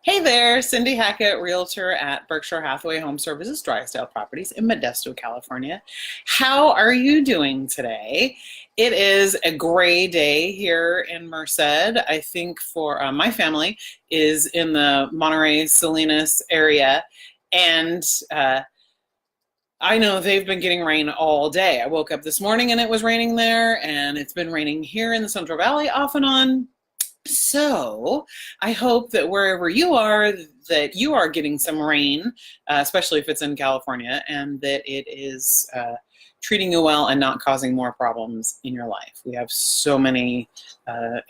Hey there, Cindy Hackett, Realtor at Berkshire Hathaway Home Services, Drysdale Properties in Modesto, California. How are you doing today? It is a gray day here in Merced. I think for my family is in the Monterey Salinas area, and I know they've been getting rain all day. I woke up this morning and it was raining there, and it's been raining here in the Central Valley off and on. So I hope that wherever you are, that you are getting some rain, especially if it's in California, and that it is treating you well and not causing more problems in your life. We have so many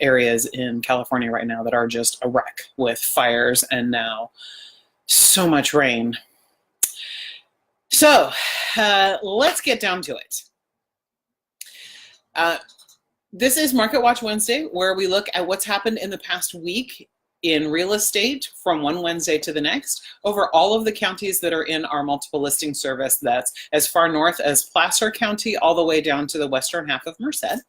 areas in California right now that are just a wreck with fires and now so much rain. So let's get down to it. This is Market Watch Wednesday, where we look at what's happened in the past week in real estate from one Wednesday to the next over all of the counties that are in our multiple listing service. That's as far north as Placer County all the way down to the western half of Merced.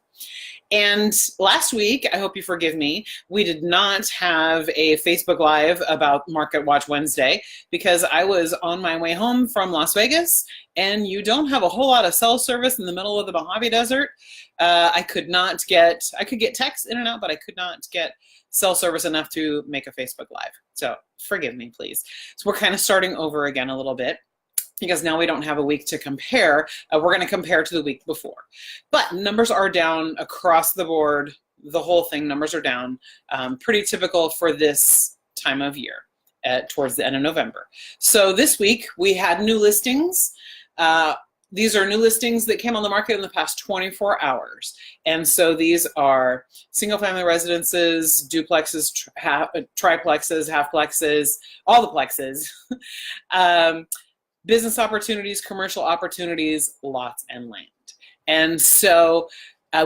And last week, I hope you forgive me, we did not have a Facebook Live about Market Watch Wednesday because I was on my way home from Las Vegas, and you don't have a whole lot of cell service in the middle of the Mojave Desert. I could get texts in and out, but I could not get cell service enough to make a Facebook Live. So forgive me, please. So we're kind of starting over again a little bit, because now we don't have a week to compare. We're going to compare to the week before. But numbers are down across the board. The whole thing, numbers are down. Pretty typical for this time of year towards the end of November. So this week we had new listings. These are new listings that came on the market in the past 24 hours. And so these are single family residences, duplexes, triplexes, halfplexes, all the plexes. Business opportunities, commercial opportunities, lots and land. And so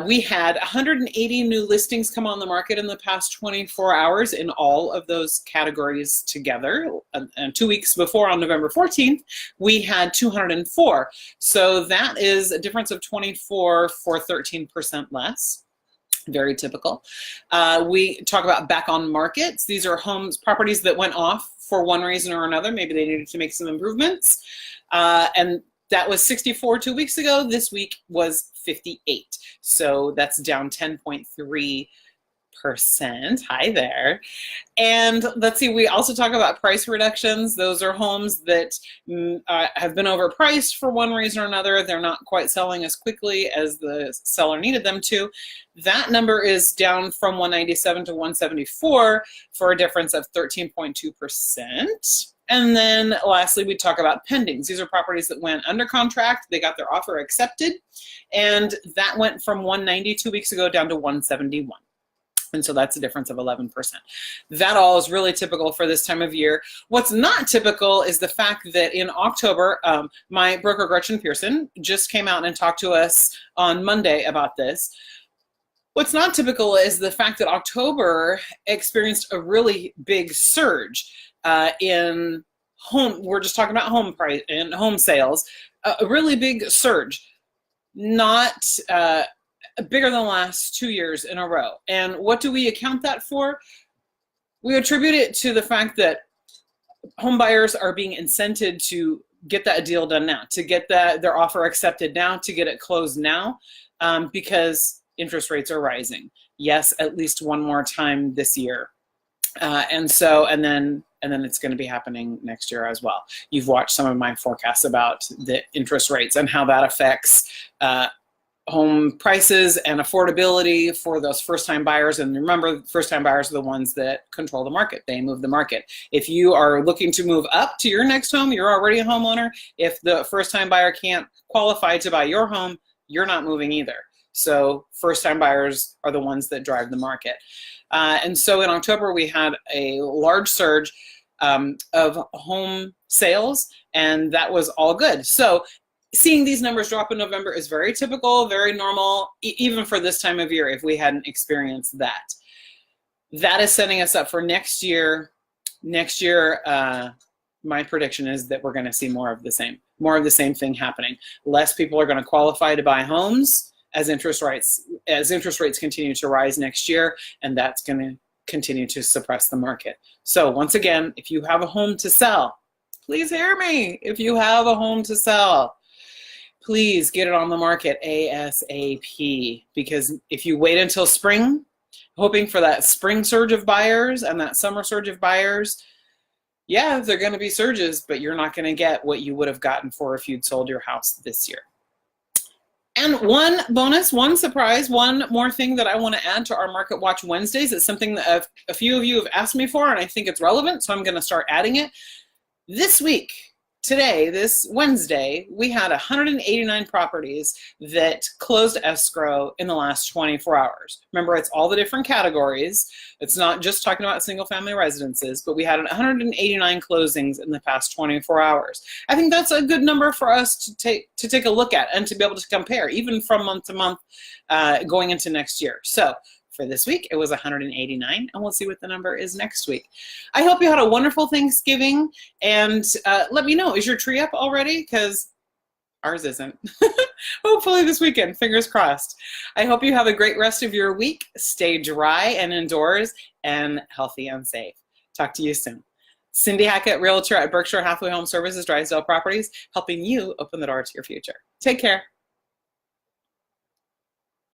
we had 180 new listings come on the market in the past 24 hours in all of those categories together. And 2 weeks before, on November 14th, we had 204. So that is a difference of 24 for 13% less. Very typical. We talk about back on markets. These are properties that went off for one reason or another. Maybe they needed to make some improvements. And that was 64 2 weeks ago. This week was 58. So that's down 10.3%. Hi there. And let's see, we also talk about price reductions. Those are homes that have been overpriced for one reason or another. They're not quite selling as quickly as the seller needed them to. That number is down from 197 to 174 for a difference of 13.2%. And then lastly, we talk about pendings. These are properties that went under contract. They got their offer accepted, and that went from 190 2 weeks ago down to 171. And so that's a difference of 11%. That all is really typical for this time of year. What's not typical is the fact that in October, my broker Gretchen Pearson just came out and talked to us on Monday about this. What's not typical is the fact that October experienced a really big surge in home. We're just talking about home price and home sales. A really big surge, not bigger than the last 2 years in a row. And what do we account that for? We attribute it to the fact that home buyers are being incented to get that deal done now, to get their offer accepted now, to get it closed now, because interest rates are rising. Yes, at least one more time this year. And then it's going to be happening next year as well. You've watched some of my forecasts about the interest rates and how that affects home prices and affordability for those first-time buyers. And remember, first-time buyers are the ones that control the market. They move the market. If you are looking to move up to your next home, you're already a homeowner. If the first-time buyer can't qualify to buy your home, you're not moving either. So first-time buyers are the ones that drive the market. And so in October, we had a large surge of home sales, and that was all good. So seeing these numbers drop in November is very typical, very normal, even for this time of year if we hadn't experienced that. That is setting us up for next year. Next year, my prediction is that we're going to see more of the same thing happening. Less people are going to qualify to buy homes as interest rates continue to rise next year, and that's going to continue to suppress the market. So once again, if you have a home to sell, please hear me. If you have a home to sell, please get it on the market ASAP, because if you wait until spring, hoping for that spring surge of buyers and that summer surge of buyers, yeah, they're going to be surges, but you're not going to get what you would have gotten for if you'd sold your house this year. And one bonus, one surprise, one more thing that I want to add to our Market Watch Wednesdays. It's something that a few of you have asked me for, and I think it's relevant, so I'm going to start adding it. This week, today, this Wednesday, we had 189 properties that closed escrow in the last 24 hours. Remember, it's all the different categories. It's not just talking about single-family residences, but we had 189 closings in the past 24 hours. I think that's a good number for us to take a look at and to be able to compare, even from month to month going into next year. So for this week, it was 189, and we'll see what the number is next week. I hope you had a wonderful Thanksgiving, and let me know, is your tree up already? Because ours isn't. Hopefully this weekend, fingers crossed. I hope you have a great rest of your week. Stay dry and indoors and healthy and safe. Talk to you soon. Cindy Hackett, Realtor at Berkshire Hathaway Home Services, Drysdale Properties, helping you open the door to your future. Take care.